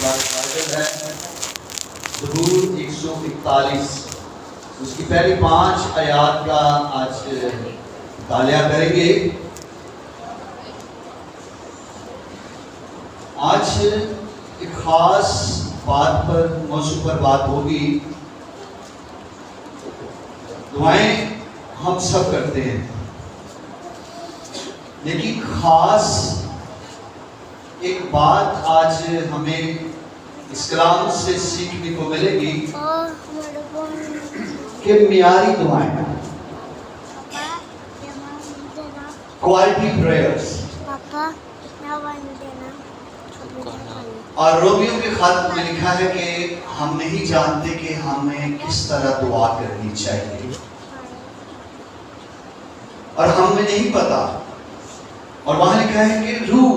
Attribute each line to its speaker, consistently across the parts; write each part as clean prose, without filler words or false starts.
Speaker 1: Title है ज़बूर 141। उसकी पहली 5 आयात का आज मुतालिया करेंगे। आज एक खास बात पर मौजू पर बात होगी। दुआएं हम सब करते हैं, लेकिन खास एक बात आज हमें इस कलाम से सीखने को मिलेगी कि मियारी दुआएं, क्वालिटी प्रेयर्स। और रोमियो के खत में लिखा है कि हम नहीं जानते कि हमें किस तरह दुआ करनी चाहिए, और हमें नहीं पता। और वहां लिखा है कि रूह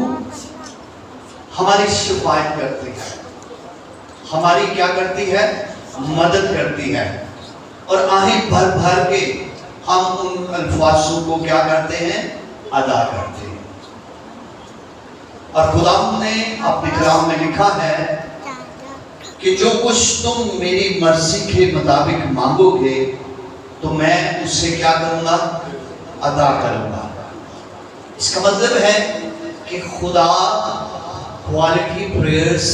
Speaker 1: हमारी शिफायत करती है, हमारी क्या करती है, मदद करती है। और आहें भर भर के हम उन अल्फाजों को क्या करते हैं, अदा करते हैं। और खुदा ने अपने कलाम में लिखा है कि जो कुछ तुम मेरी मर्जी के मुताबिक मांगोगे तो मैं उससे क्या करूंगा, अदा करूंगा। इसका मतलब है कि खुदा क्वालिटी प्रेयर्स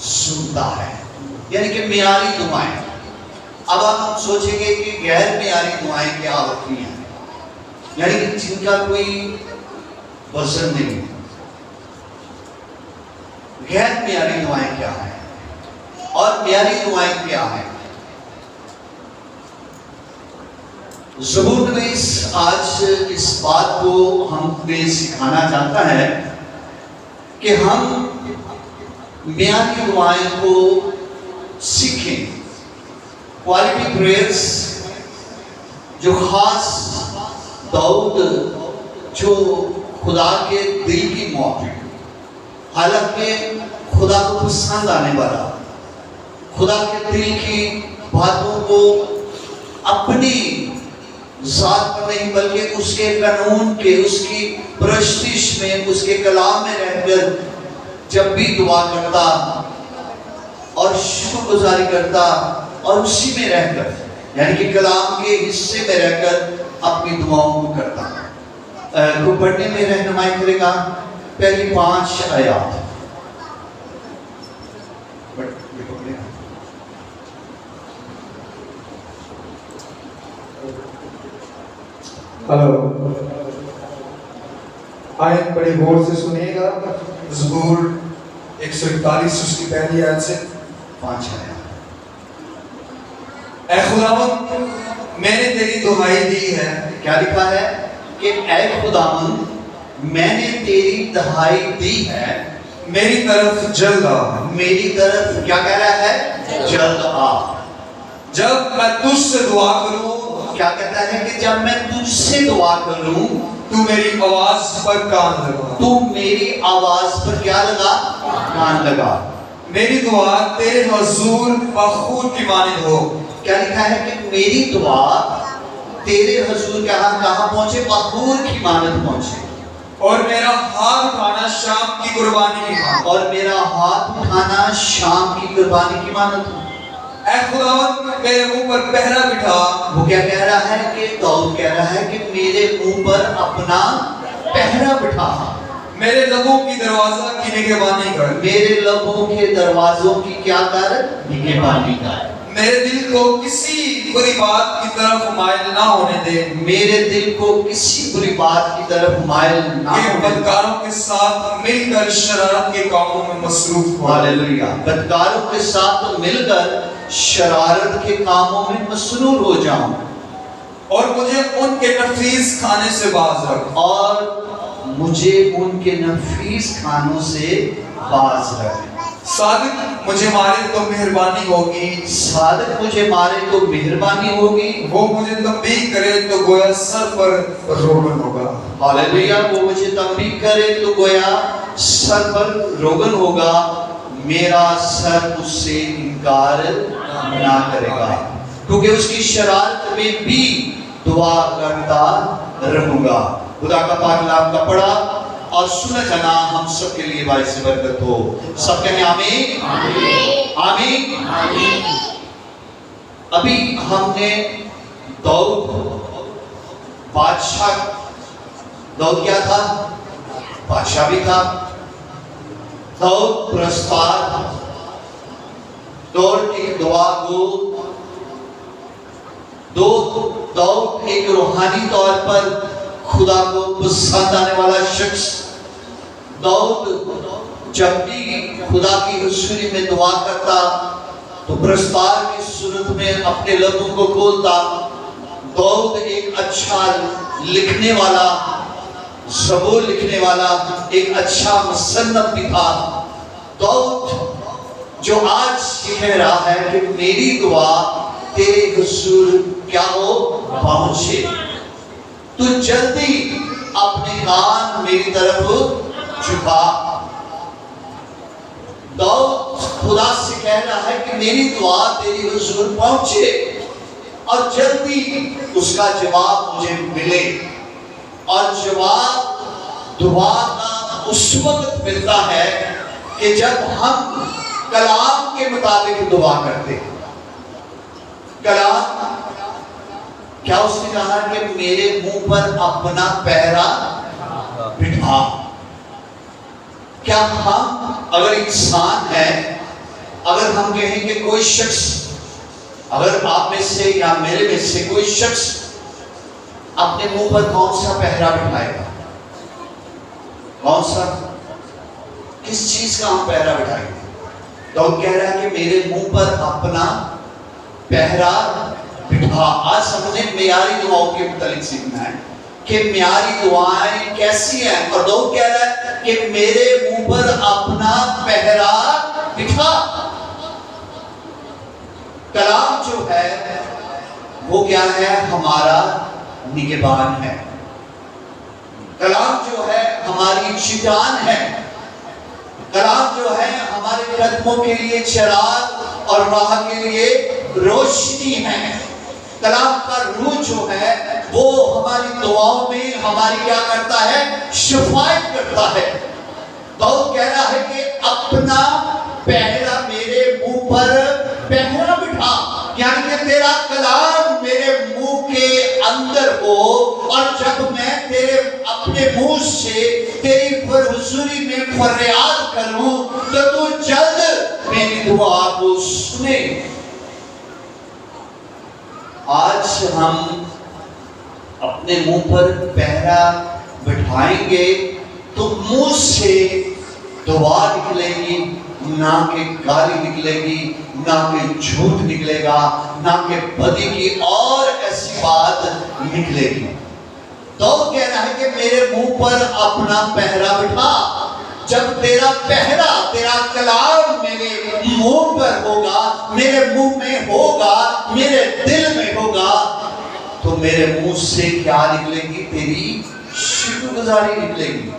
Speaker 1: सुनता है, यानी कि मियारी दुआएं। अब हम सोचेंगे कि गैर मियारी दुआएं क्या होती हैं, यानी कि जिनका कोई वजन नहीं। गैर मियारी दुआएं क्या है और मियारी दुआएं क्या है? ज़बूर नवीस आज इस बात को हमें सिखाना चाहता है कि हम मियारी दुआएं को सीखें। क्वालिटी प्रेयर्स जो खास दाऊद जो खुदा के दिल की मौत, हालांकि खुदा को पसंद आने वाला, खुदा के दिल की बातों को अपनी जात पर नहीं बल्कि उसके कानून के, उसकी प्रस्तिश में, उसके कलाम में रहकर जब भी दुआ करता और शुक्रगुजारी करता और उसी में रहकर, यानी कि कलाम के हिस्से में रहकर अपनी दुआओं को करता, को पढ़ने में रहनुमाई करेगा। पहली 5 आयात
Speaker 2: हेलो, आयत बड़े गौर से सुनिएगा। ज़बूर 141 उसकी पहली आयत से
Speaker 1: 5 आयात।
Speaker 2: ऐ खुदावंद, मैंने तेरी दुहाई दी है।
Speaker 1: क्या लिखा है कि ऐ खुदावंद, मैंने तेरी दुहाई दी है,
Speaker 2: मेरी तरफ जल्द आ।
Speaker 1: मेरी तरफ क्या कह रहा है, जल्द आ।
Speaker 2: जब मैं तुझसे दुआ करूं,
Speaker 1: क्या कहता है कि जब मैं तुझसे दुआ करूं
Speaker 2: तू मेरी आवाज पर कान लगा।
Speaker 1: तू मेरी आवाज पर क्या लगा, कान लगा।
Speaker 2: मेरी दुआ तेरे हुजूर बखूर की मानिंद हो।
Speaker 1: क्या लिखा है कि मेरी दुआ तेरे हुजूर कहाँ पहुंचे, बखूर की मानद पहुंचे।
Speaker 2: और मेरा हाथ उठाना शाम की कुर्बानी की मानद।
Speaker 1: और मेरा हाथ उठाना शाम की कुर्बानी की मानद।
Speaker 2: ऐ खुदावंद, मेरे मुंह पर पहरा बिठा।
Speaker 1: वो क्या कह रहा है कि दाऊद कह रहा है कि मेरे मुंह पर अपना पहरा बिठा।
Speaker 2: मेरे लबों की दरवाजा की निगहबानी कर।
Speaker 1: मेरे लबों के दरवाजों की क्या कर, निगहबानी कर।
Speaker 2: मेरे दिल को किसी बुरी बात की तरफ माइल ना होने दे।
Speaker 1: मेरे दिल को किसी बुरी बात की तरफ माइल ना होने दे।
Speaker 2: बदकारों के साथ मिलकर शरारत के कामों में मसरूफ हो।
Speaker 1: हालेलुया। बदकारों के साथ मिलकर शरारत के कामों में मसरूर हो जाऊं।
Speaker 2: और मुझे उनके नफीस खाने से बाज रख।
Speaker 1: और मुझे उनके नफीस खानों से बाज रख।
Speaker 2: सादिक मुझे मारे तो मेहरबानी होगी।
Speaker 1: सादिक मुझे मारे तो मेहरबानी होगी।
Speaker 2: वो मुझे तंबीह करे तो गोया सर पर रोगन होगा।
Speaker 1: हालेलुया। वो मुझे तंबीह करे तो गोया सर पर रोगन होगा। मेरा सर उससे इनकार ना करेगा, क्योंकि उसकी शरारत में भी दुआ करता रहूंगा। खुदा का पाक कलाम का पढ़ा और सुना जाना हम सबके लिए बाइस बरकत हो। सब कहें आमीन आमीन आमीन। अभी हमने दाऊद बादशाह, दाऊद क्या था? बादशाह भी था। दाऊद पुरस्कार, दाऊद एक दुआ गो, दाऊद एक रूहानी तौर पर खुदा को पसंद आने वाला शख्स। दाऊद जब भी खुदा की हुजूरी में दुआ करता तो पुरस्कार की सूरत में अपने लबों को खोलता। दाऊद एक अच्छा लिखने वाला, ज़बूर लिखने वाला एक अच्छा मुसन्नफ भी था। दाऊद जो आज कह रहा है कि मेरी दुआ तेरे हुजूर क्या हो पहुंचे, तो जल्दी अपने कान मेरी तरफ झुका। दाऊद खुदा से कह रहा है कि मेरी दुआ तेरी हुजूर पहुंचे और जल्दी उसका जवाब मुझे मिले। और जवाब दुआ का उस वक्त मिलता है कि जब हम कलाम के मुताबिक दुआ करते हैं। कलाम क्या उसने कहा कि मेरे मुंह पर अपना पहरा बिठा। क्या हम अगर इंसान है, अगर हम कहें कि कोई शख्स, अगर आप में से या मेरे में से कोई शख्स अपने मुंह पर कौन सा पहरा बिठाएगा? कौन सा, किस चीज का हम पहरा बिठाएंगे? तो कह रहा है कि मेरे मुंह पर अपना पहरा बिठा। आज हमने मियारी दुआओं के मुतालिक सीखना है कि मियारी दुआएं कैसी हैं। और दो कह रहा है कि मेरे मुंह पर अपना पहरा बिठा। कलाम जो है वो क्या है? हमारा निगहबान है। कलाम जो है हमारी चितान है। कलाम जो है हमारे कदमों के लिए चिराग और राह के लिए रोशनी है। कलाम का रूह जो है वो हमारी दुआओं में हमारी क्या करता है? शिफायत करता है। दाऊद कह रहा है कि अपना पहरा मेरे मुंह पर पहरा बिठा, यानी कि तेरा कलाम मेरे मुंह के अंदर हो। और जब मैं तेरे अपने मुंह से तेरी हुजूरी में फरियाद करूं तो तू जल्द मेरी दुआ को सुने। आज हम अपने मुंह पर पहरा बिठाएंगे तो मुंह से दुआ निकलेगी, ना कि गाली निकलेगी, ना कि झूठ निकलेगा, ना कि बदी की और ऐसी बात निकलेगी। तो कह रहा है कि मेरे मुंह पर अपना पहरा बिठा। जब तेरा पहरा, तेरा कलाम मेरे मुंह पर होगा, मेरे मुंह में होगा, मेरे दिल में होगा, तो मेरे मुंह से क्या निकलेगी? तेरी शुक्रगुजारी निकलेगी।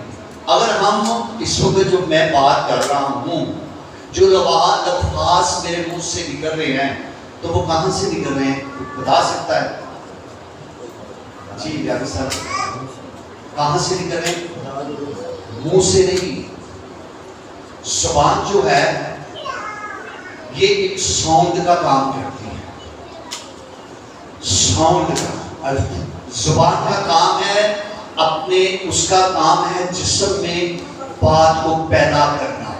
Speaker 1: अगर हम इस वक्त जो मैं बात कर रहा हूं, जो लफ्ज़ मेरे मुंह से निकल रहे हैं, तो वो कहां से निकल रहे हैं? बता सकता है? जी यार सर, कहां से निकल रहे हैं? मुंह से नहीं। ज़ुबान जो है ये एक साउंड का काम करती है। साउंड का ज़ुबान का काम है, अपने उसका काम है जिस्म में बात को पैदा करना।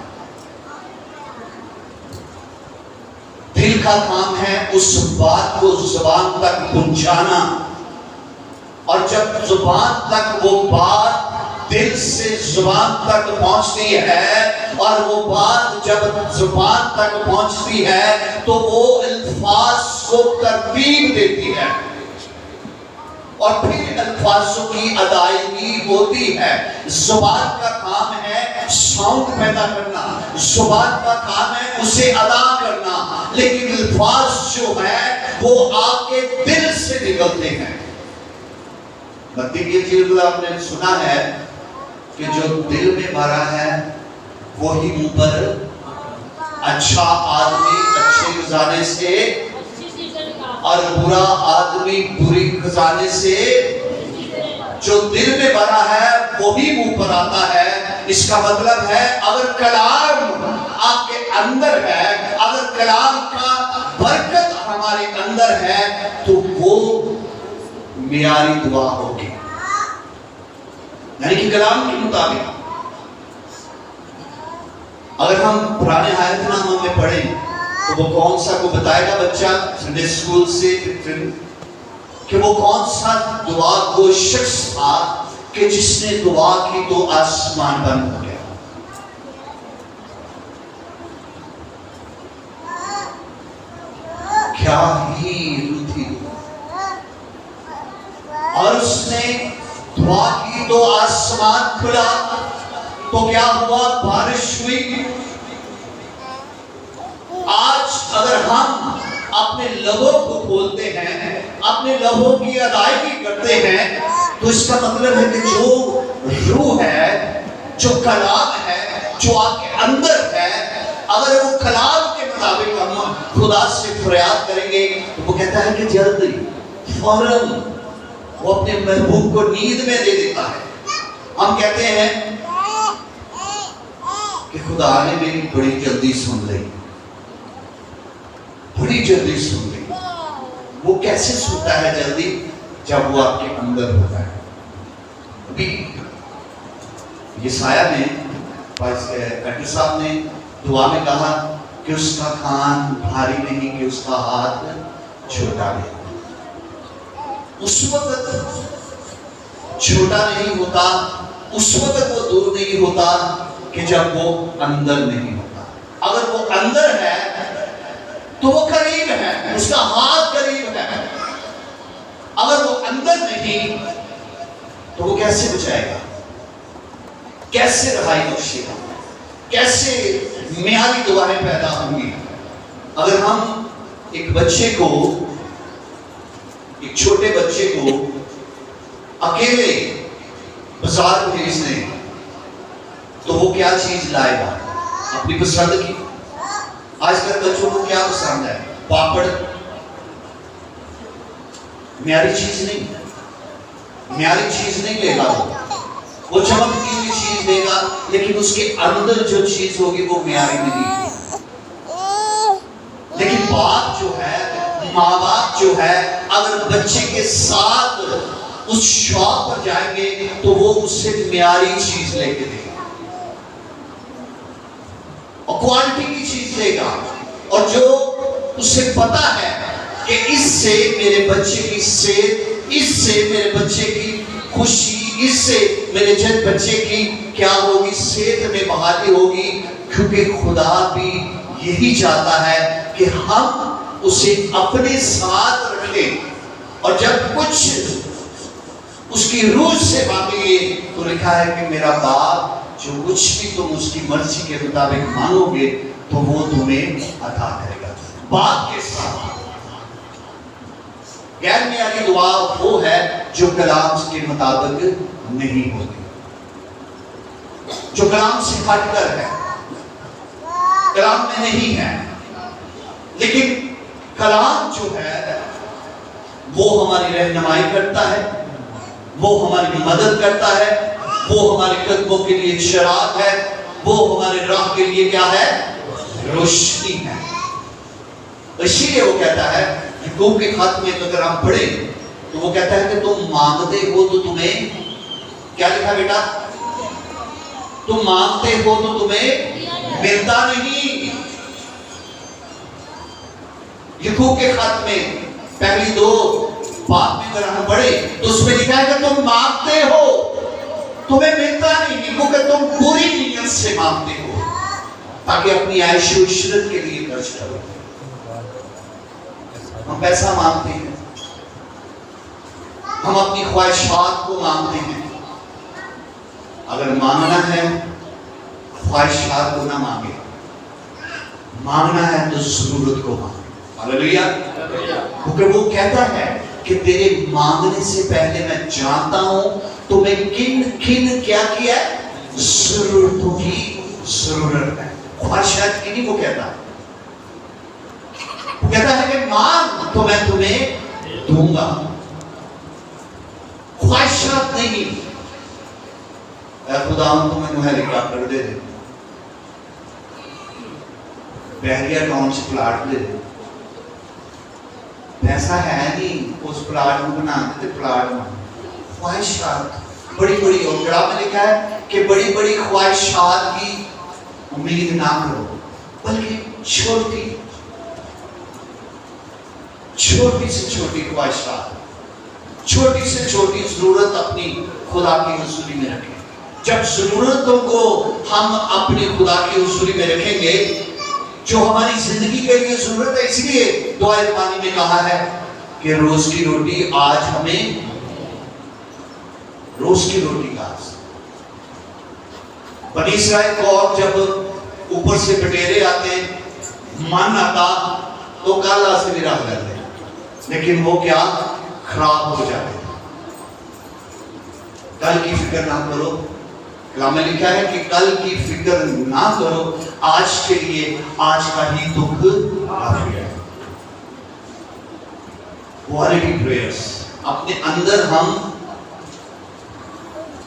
Speaker 1: दिल का काम है उस बात को ज़ुबान तक पहुंचाना। और जब ज़ुबान तक वो बात दिल से ज़ुबान तक पहुंचती है, और वो बात जब ज़ुबान तक पहुंचती है तो वो अल्फाज को तरतीब देती है और फिर अल्फाजों की अदायगी होती है। ज़ुबान का काम है साउंड पैदा करना, ज़ुबान का काम है उसे अदा करना, लेकिन अल्फाज जो है वो आपके दिल से निकलते हैं। आपने सुना है कि जो दिल में भरा है वो ही मुंह पर। अच्छा आदमी अच्छे खजाने से और बुरा आदमी बुरी खजाने से जो दिल में भरा है वो भी मुंह पर आता है। इसका मतलब है अगर कलाम आपके अंदर है, अगर कलाम का बरकत हमारे अंदर है, तो वो मियारी दुआ होगी, यानी कि कलाम के मुताबिक। अगर हम पुराने आयतनामा में पढ़ें तो वो कौन सा को बताएगा बच्चा संडे स्कूल से कि वो कौन सा दुआ वो शख्स था कि जिसने दुआ की तो आसमान बंद हो गया। क्या ही रुथी, और उसने दुआ की तो आसमान खुला, तो क्या हुआ, बारिश हुई। आज अगर हम अपने लबों को खोलते हैं, अपने लबों की अदायगी करते हैं, तो इसका मतलब है कि जो रूह है, जो कलाम है, जो आपके अंदर है, अगर वो कलाम के मुताबिक हम खुदा से फरियाद करेंगे तो वो कहता है कि जल्दी फौरन वो अपने महबूब को नींद में दे देता है। हम कहते हैं कि खुदा ने मेरी बड़ी जल्दी सुन ली, बड़ी जल्दी सुन ली। वो कैसे सुनता है जल्दी? जब वो आपके अंदर होता है। अभी यशाया ने, डॉक्टर साहब ने दुआ में कहा कि उसका कान भारी नहीं, कि उसका हाथ छोटा नहीं। उस वक्त छोटा नहीं होता, उस वक्त वो दूर नहीं होता कि जब वो अंदर नहीं होता। अगर वो अंदर है तो वो करीब है, उसका हाथ करीब है। अगर वो अंदर नहीं तो वो कैसे बचाएगा, कैसे रहाई बख्शेगा, कैसे मियारी दुआएं पैदा होंगी? अगर हम एक बच्चे को, एक छोटे बच्चे को अकेले बाजार भेज दें तो वो क्या चीज लाएगा? अपनी पसंद की। आजकल बच्चों को क्या पसंद है? पापड़। म्यारी चीज नहीं, म्यारी चीज नहीं लेगा वो चमकती हुई चीज लेगा, लेकिन उसके अंदर जो चीज होगी वो म्यारी नहीं। लेकिन बाप जो है, माँ बाप जो है, अगर बच्चे के साथ उस शॉप पर जाएंगे तो वो उससे म्यारी चीज लेके देगा और क्वालिटी की चीज लेगा, और जो उसे पता है कि इससे मेरे बच्चे की सेहत, इससे मेरे बच्चे की खुशी, इससे मेरे जन बच्चे की क्या होगी, सेहत में बहाली होगी। क्योंकि खुदा भी यही चाहता है कि हम उसे अपने साथ रखें, और जब कुछ उसकी रूह से मांगेंगे तो लिखा है कि मेरा बाप जो कुछ भी तुम उसकी मर्जी के मुताबिक मांगोगे तो वो तुम्हें अता करेगा। बाप के साथ गैर मियारी दुआ वो है जो कलाम के मुताबिक नहीं होती, जो कलाम से हटकर है, कलाम में नहीं है। लेकिन कलाम जो है वो हमारी रहनुमाई करता है, वो हमारी मदद करता है, वो हमारे कदमों के लिए शराब है, वो हमारे राह के लिए क्या है? रोशनी है। इसीलिए वो कहता है, याकूब के खत में अगर हम पढ़े तो वो कहता है कि तुम मांगते हो तो तुम्हें क्या लिखा बेटा? तुम मांगते हो तो तुम्हें मिलता नहीं। याकूब के खत में पहली 2 बात में अगर हम पढ़े तो उसमें लिखा है कि तुम मांगते हो, तुम्हें मिलता नहीं, क्योंकि तुम पूरी नीयत से मांगते हो ताकि अपनी आयश व इशरत के लिए खर्च करो। हम पैसा मांगते हैं, हम अपनी ख्वाहिशात को मांगते हैं। अगर मांगना है ख्वाहिशात को ना मांगे, मांगना है तो जरूरत को मांगे। हालेलुया। क्योंकि वो कहता है कि तेरे मांगने से पहले मैं जानता हूं तुम्हें किन किन क्या किया, जरूरतों की जरूरत है। ख्वाहिशात की नहीं वो कहता है, वो कहता है कि मांग तो मैं तुम्हें दूंगा। ख्वाहिशात नहीं। खुदा को मैंने हेलीकॉप्टर दे दे, बहरिया टाउन से प्लाट दे दे, पैसा है नहीं उस प्लाट को बना देते प्लाट में। ख्वाहिशात बड़ी बड़ी, और किताब में लिखा है कि बड़ी बड़ी ख्वाहिशात की उम्मीद ना करो, बल्कि छोटी छोटी से छोटी ख्वाहिशात, छोटी से छोटी जरूरत अपनी खुदा की हुजूरी में रखें। जब जरूरतों को हम अपने खुदा की हुजूरी में रखेंगे, जो हमारी जिंदगी के लिए जरूरत है, इसलिए दुआ पानी में कहा है कि रोज की रोटी आज हमें, रोज की रोटी का बनी इस्राएल को, और जब ऊपर से बटेरे आते, मन आता, तो काला से भी रख लेते, लेकिन वो क्या खराब हो जाते। कल की फिक्र ना करो, कलाम में लिखा है कि कल की फिक्र ना करो, आज के लिए आज का ही दुख काफी है। क्वालिटी प्रेयर्स अपने अंदर हम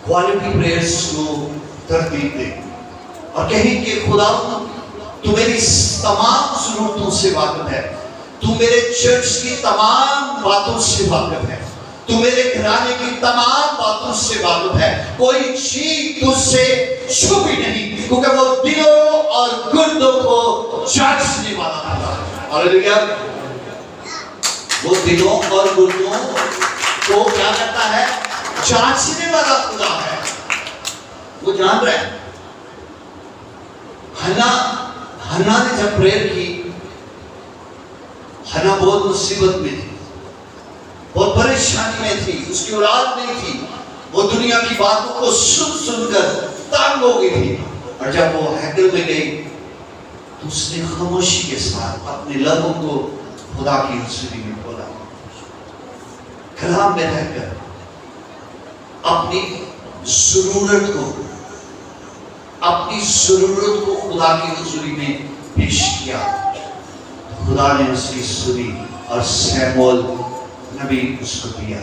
Speaker 1: क्वालिटी प्रेयर्स को तरतीब दें और कहें कि खुदा तू मेरी तमाम जरूरतों से वाकिफ है, तू मेरे चर्च की तमाम बातों से वाकिफ है, तू मेरे घराने की तमाम बातों से वाकिफ है, कोई चीज तुझसे छुपी नहीं, क्योंकि वो दिलों और गुर्दों को जांचने वाला है। हालेलुया। वो दिलों और गुर्दों को क्या करता है? जांचने वाला खुदा है। वो जान रहा है। हन्ना ने जब प्रेयर की, हन्ना बहुत मुसीबत में थी, बहुत परेशानी में थी, उसकी औलाद नहीं थी, वो दुनिया की बातों को सुन सुनकर तंग हो गई थी। और जब वो हैकल में गई तो उसने खामोशी के साथ अपने लबों को खुदा की हुजूरी में बोला, कलाम में रहकर अपनी जरूरत को खुदा की हुजूरी में पेश किया। खुदा ने उसकी सुनी और सैमुएल नबी उसको दिया।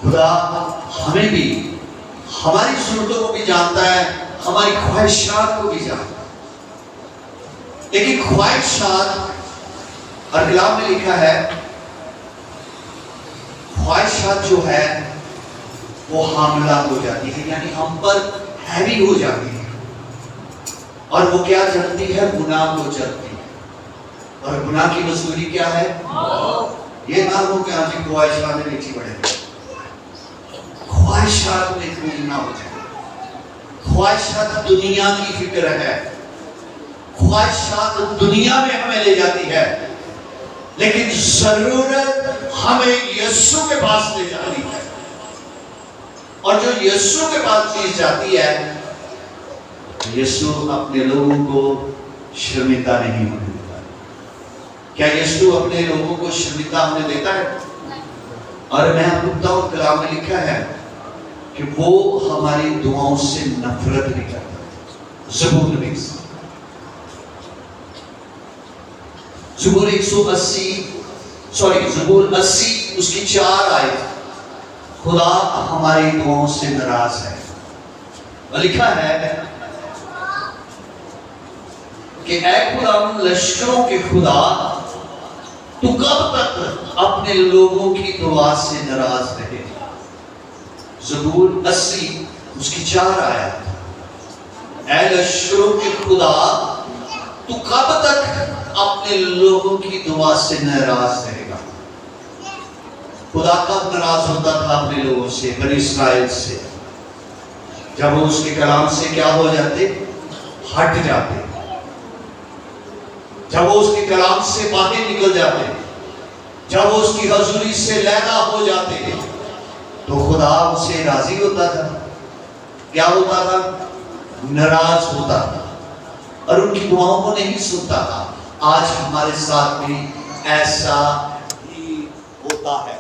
Speaker 1: खुदा हमें भी, हमारी जरूरतों को भी जानता है, हमारी ख्वाहिशात को भी जानता है। लेकिन ख्वाहिशात, और कलाम में लिखा है ख्वाहिशात जो है वो हामला हो जाती है, यानी हम पर हैवी हो जाती है, और वो क्या चलती है? गुनाह को चलती है। और गुनाह की मजबूरी क्या है? ये ना हो कि आज ख्वाहिशात में नीचे बढ़े, ख्वाहिशात में खून ना हो जाए। ख्वाहिशात दुनिया की फिक्र है, ख्वाहिशात दुनिया में हमें ले जाती है, लेकिन जरूरत हमें यीशु के पास ले जाती है। और जो यीशु के पास चीज जाती है, यीशु अपने लोगों को शर्मिंदा नहीं होने देता। क्या यीशु अपने लोगों को शर्मिंदा होने देता है? और मैं आपको बताऊं, कलाम में लिखा है कि वो हमारी दुआओं से नफरत नहीं करता। ज़बूर 80 उसकी 4 आयत, खुदा हमारी दुआओं से नाराज है। और लिखा है कि ऐ खुदा लश्करों के खुदा, तू कब तक अपने लोगों की दुआ से नाराज रहे। ज़बूर 80 उसकी 4 आयत, ऐ लश्करों के खुदा, तू कब तक अपने लोगों की दुआ से नाराज रहेगा। खुदा कब नाराज होता था अपने लोगों से, बनी इस्राएल से? जब वो उसके कलाम से क्या हो जाते? हट जाते। जब वो उसके कलाम से बाहर निकल जाते, जब वो उसकी हजूरी से लैदा हो जाते, तो खुदा उसे राजी होता था। क्या होता था? नाराज होता था और उनकी दुआओं को नहीं सुनता था। आज हमारे साथ भी ऐसा ही होता है।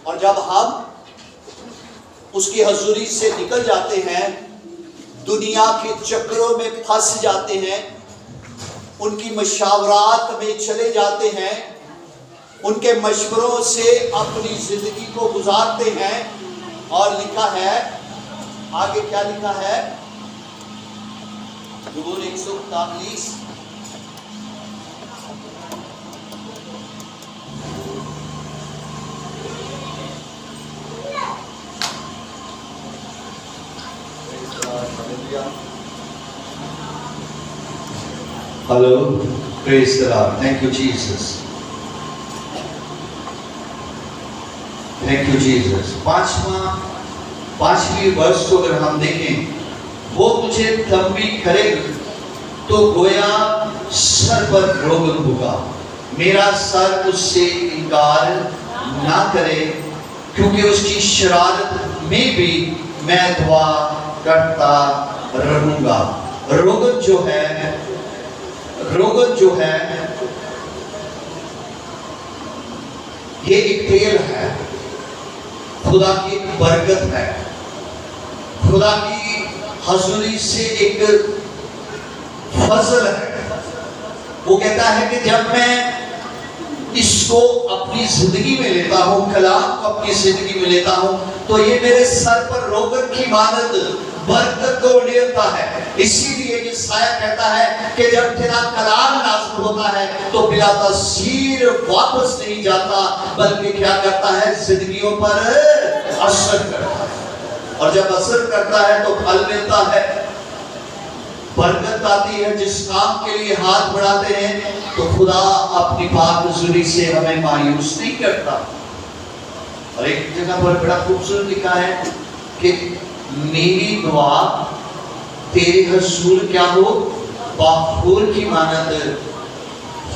Speaker 1: और जब हम उसकी हजूरी से निकल जाते हैं, दुनिया के चक्रों में फंस जाते हैं, उनकी मशावरात में चले जाते हैं, उनके मशवरों से अपनी जिंदगी को गुजारते हैं। और लिखा है, आगे क्या लिखा है? ज़बूर 141 hello, praise the Lord, thank you Jesus, thank you Jesus. पांचवी वर्ष को अगर हम देखें, वो तुझे तंबी करेगा तो गोया सर पर रोगन होगा, मेरा सर उससे इनकार ना करे, क्योंकि उसकी शरारत में भी मैं दुआ करता रहूंगा। रोगन जो है ये एक तेल है, खुदा की बरकत है, खुदा की हजूरी से एक फजल है। वो कहता है कि जब मैं इसको अपनी जिंदगी में लेता हूँ, कलाम को अपनी जिंदगी में लेता हूँ, तो ये मेरे सर पर रोगन की मानद बरकत को उड़ेलता है। इसीलिए यशायाह कहता है कि जब तेरा कलाम नाज़िल होता है तो बिला तस्वीर वापस नहीं जाता, बल्कि क्या करता है? जिंदगियों पर असर करता है। और जब असर करता है तो फल मिलता है, बरकत आती है। जिस काम के लिए हाथ बढ़ाते हैं तो खुदा अपनी पाक हुजूरी से हमें मायूस नहीं करता। और एक जगह पर बड़ा खूबसूरत लिखा है कि मेरी दुआ तेरे हुजूर क्या हो? बाखूर की मानद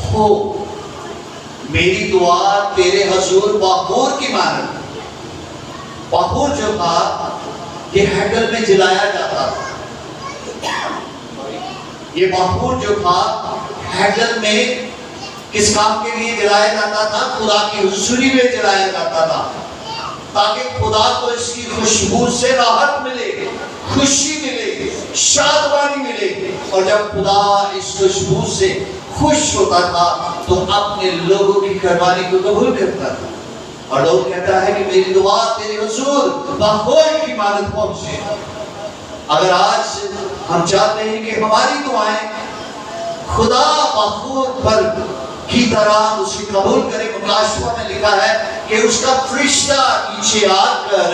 Speaker 1: हो। मेरी दुआ तेरे हुजूर बाखूर की मानद। बाखूर जो था ये हैकल में जलाया जाता था। ये बाखूर जो था हैकल में किस काम के लिए जलाया जाता था? खुदा की हुजूरी में जलाया जाता था, ताकि खुदा को इसकी खुशबू से राहत मिले, खुशी मिले, शादवानी मिले। और जब खुदा इस खुशबू से खुश होता था तो अपने लोगों की कुर्बानी को कबूल करता था। और लोग कहता है कि मेरी दुआ तेरे हुजूर बाखूर की मानद पहुंचे। अगर आज हम चाहते हैं कि हमारी दुआएं खुदा बाखूर पर की तरह उसे कबूल करे, मुकाशवा में लिखा है कि उसका फरिश्ता नीचे आकर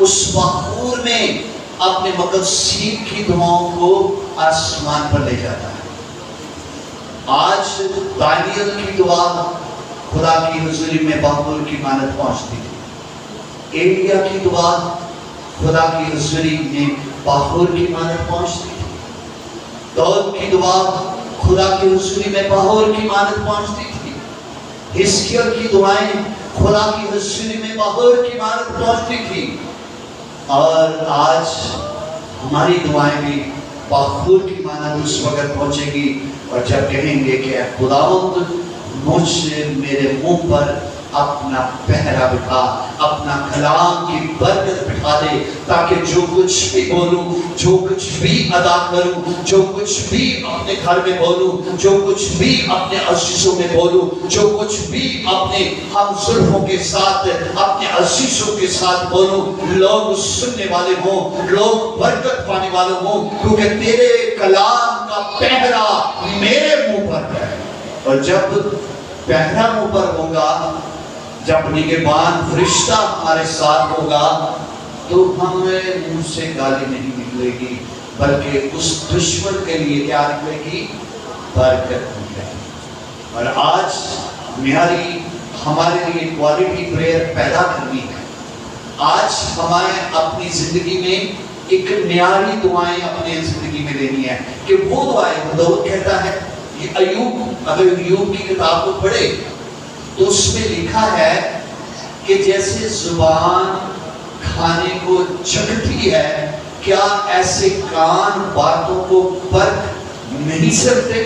Speaker 1: उस बाखूर में अपने मुकद्दसीन की दुआओं को आसमान पर ले जाता है। आज दानियल की दुआ खुदा की हुजूरी में बाखूर की मानद पहुंचती थी। एलिया की दुआ खुदा की हुजूरी में बाखूर की मानद पहुंचती थी। दाऊद की दुआ खुदा की हुजूरी में बाखूर की मानद पहुंचती थी। हिजकिय्याह की दुआएं खुदा की हुजूरी में बाखूर की मानद पहुंचती थी। और आज हमारी दुआएं भी बाखूर की मानद उस वक्त पहुंचेगी और जब कहेंगे कि खुदावंद मुझे मेरे मुंह पर अपना पहरा बिठा, अपना कलाम की बरकत बिठा दे, ताकि जो कुछ भी बोलूं, जो कुछ भी अदा करूं, जो कुछ भी अपने घर में बोलूं, जो कुछ भी अपने अजीजों में बोलूं, जो कुछ भी अपने हमसुल्फों के साथ, अपने अजीजों के साथ बोलूं, लोग सुनने वाले हों, लोग बरकत पाने वाले हों, क्योंकि तेरे कलाम का पहरा मेरे मुंह पर है। और जब पहरा मुंह पर होगा, जब निगहबान फरिश्ता हमारे साथ होगा, तो हमें मुंह से गाली नहीं निकलेगी, बल्कि उस दुश्मन के लिए क्या निकलेगी? बरकत निकलेगी। और आज हमारे लिए क्वालिटी प्रेयर पैदा करनी है। आज हमें अपनी जिंदगी में एक न्यारी दुआएं अपनी जिंदगी में लेनी है कि वो दुआएं दाऊद कहता है, ये अय्यूब, अगर अय्यूब की किताब को पढ़े तो उसमें लिखा है कि जैसे जुबान खाने को चखती है, क्या ऐसे कान बातों को परख नहीं सकते?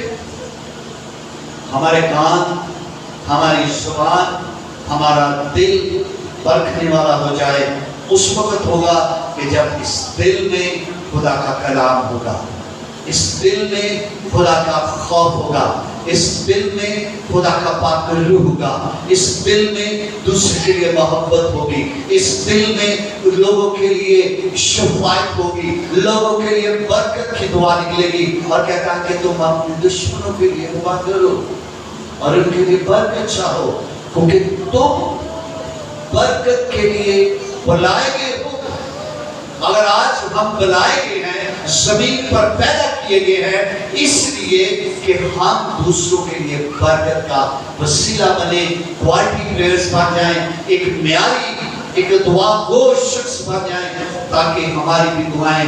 Speaker 1: हमारे कान, हमारी जुबान, हमारा दिल परखने वाला हो जाए, उस वक्त होगा कि जब इस दिल में खुदा का कलाम होगा, इस दिल में खुदा का खौफ होगा, इस दिल में खुदा का पाक रूह होगा, इस दिल में दूसरे के लिए मोहब्बत होगी, इस दिल में लोगों के लिए शफाअत होगी, लोगों के लिए बरकत की दुआ निकलेगी। और कहता है कि तुम अपने दुश्मनों के लिए दुआ करो और उनके लिए बरकत चाहो, क्योंकि तुम बरकत के लिए बुलाए गए हो। अगर आज हम बुलाए गए हैं, जमीन पर पैदा किए गए हैं, इसलिए कि हम दूसरों के लिए बरकत का वसीला बने, क्वालिटी प्रेयर्स बन जाएं, एक म्यारी, एक दुआ गो शख्स बन जाएं, ताकि हमारी भी दुआएं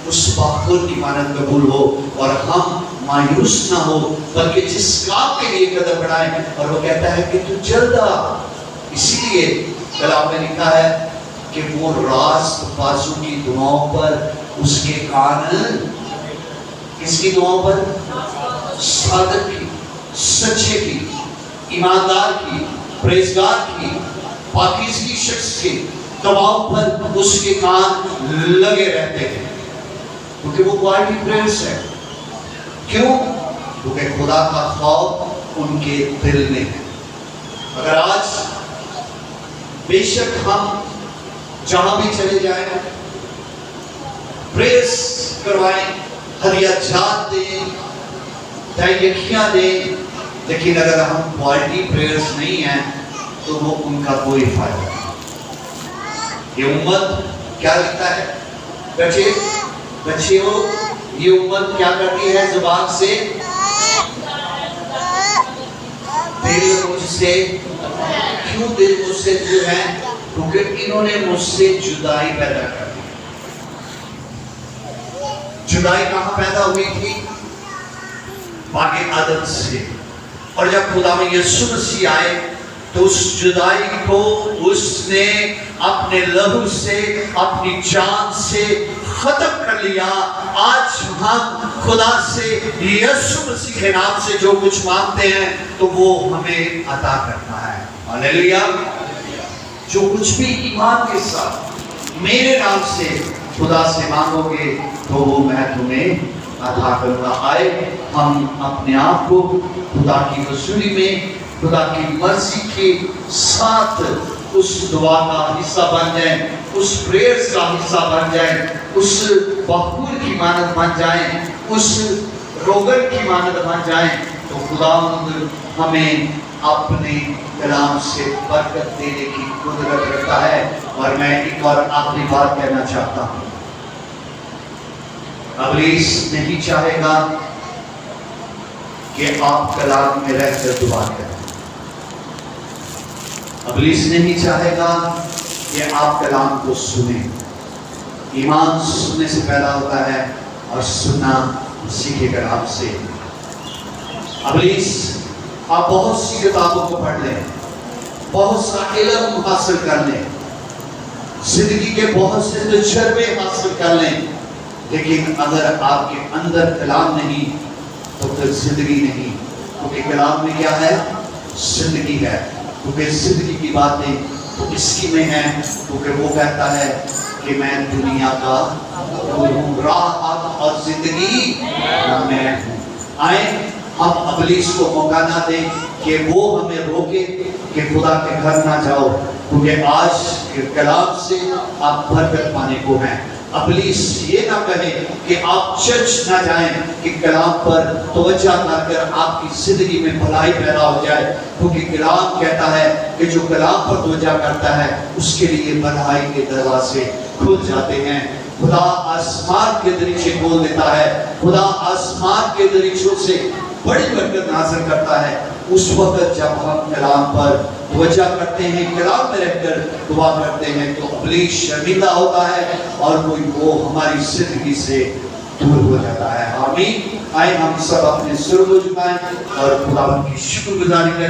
Speaker 1: उस बखूर की मानद कबूल हो और हम मायूस ना हो, बल्कि जिस काम के लिए कदम बढ़ाएं। और वो कहता है कि तू जल्द आ। इसीलिए कलाम में लिखा है कि वो रास्त बाजू की दुआओं पर उसके कान, किसकी दुआओं पर? सादक की, सच्चे की, ईमानदार की, प्रेजगार की, पाकीज़गी शख्स की दुआओं पर उसके कान लगे रहते हैं, क्योंकि वो क्वालिटी प्रेयर्स है। क्यों? क्योंकि खुदा का खौफ उनके दिल में है। अगर आज बेशक हम जहां भी चले जाएं, प्रेयर्स करवाएं, हदियाजात दें, तहयखियां दें, लेकिन अगर हम क्वालिटी प्रेयर्स नहीं हैं तो वो उनका कोई फायदा नहीं। ये उम्मत क्या लिखता है? बच्चे हो, ये उम्मत क्या करती है जुबान से? दिल मुझसे, क्यों दिल मुझसे जो है? क्योंकि इन्होंने मुझसे जुदाई पैदा कर दी। जुदाई कहां पैदा हुई थी? बागे आदम से। और जब खुदा में यीशु मसीह आए तो उस जुदाई को उसने अपने लहू से, अपनी जान से खत्म कर लिया। आज हम खुदा से यीशु मसीह के नाम से जो कुछ मांगते हैं तो वो हमें अता करता है। हालेलुया। जो कुछ भी ईमान के साथ मेरे नाम से खुदा से मांगोगे तो वो मैं तुम्हें अता करूंगा। आए हम अपने आप को खुदा की वसूली में, खुदा की मर्जी के साथ उस दुआ का हिस्सा बन जाए, उस प्रेयर्स का हिस्सा बन जाए, उस बखूर की मानद बन जाए, उस रोगन की मानद बन जाए, तो खुदा हमें अपने कलाम से बरकत देने की कुदरत रखता है। और मैं एक और आखिरी बात कहना चाहता हूं, इब्लीस नहीं चाहेगा कि आप कलाम में रहकर दुआ करें। इब्लीस नहीं चाहेगा कि आप कलाम को सुने। ईमान सुनने से पैदा होता है और सुनना उसी के कलाम से। इब्लीस आप बहुत सी किताबों को पढ़ लें, बहुत सा इल्म हासिल कर लें, जिंदगी के बहुत से तजुर्बे हासिल कर लें, लेकिन अगर आपके अंदर कलाम नहीं तो फिर जिंदगी नहीं। क्योंकि कलाम में क्या है? जिंदगी है। क्योंकि जिंदगी की बातें तो इसकी में है, क्योंकि वो कहता है कि मैं दुनिया का राह और जिंदगी मैं हूँ। आए हम इब्लीस को मौका ना दें कि वो हमें रोके कि खुदा के घर ना जाओ, क्योंकि आज के कलाम से आप बरकत पाने को हैं। इब्लीस ये ना कहे कि आप चर्च ना जाएं कि कलाम पर तवज्जो कर आपकी जिंदगी में भलाई पैदा हो जाए, क्योंकि कलाम कहता है कि जो कलाम पर तवज्जो करता है उसके लिए भलाई के दरवाजे खुल जाते हैं। खुदा आसमान के दरीचे खोल देता है, खुदा आसमान के दरीचों से बड़ी बरकत हासिल करता है। उस वक्त जब हम कलाम पर तवज्जो करते हैं, कलाम में रहकर दुआ करते हैं, तो इब्लीस शर्मिंदा होता है और कोई वो हमारी जिंदगी से दूर हो जाता है। आमीन। आए हम सब अपने सिर को झुकाएं और खुदा की शुक्रगुजारी करें।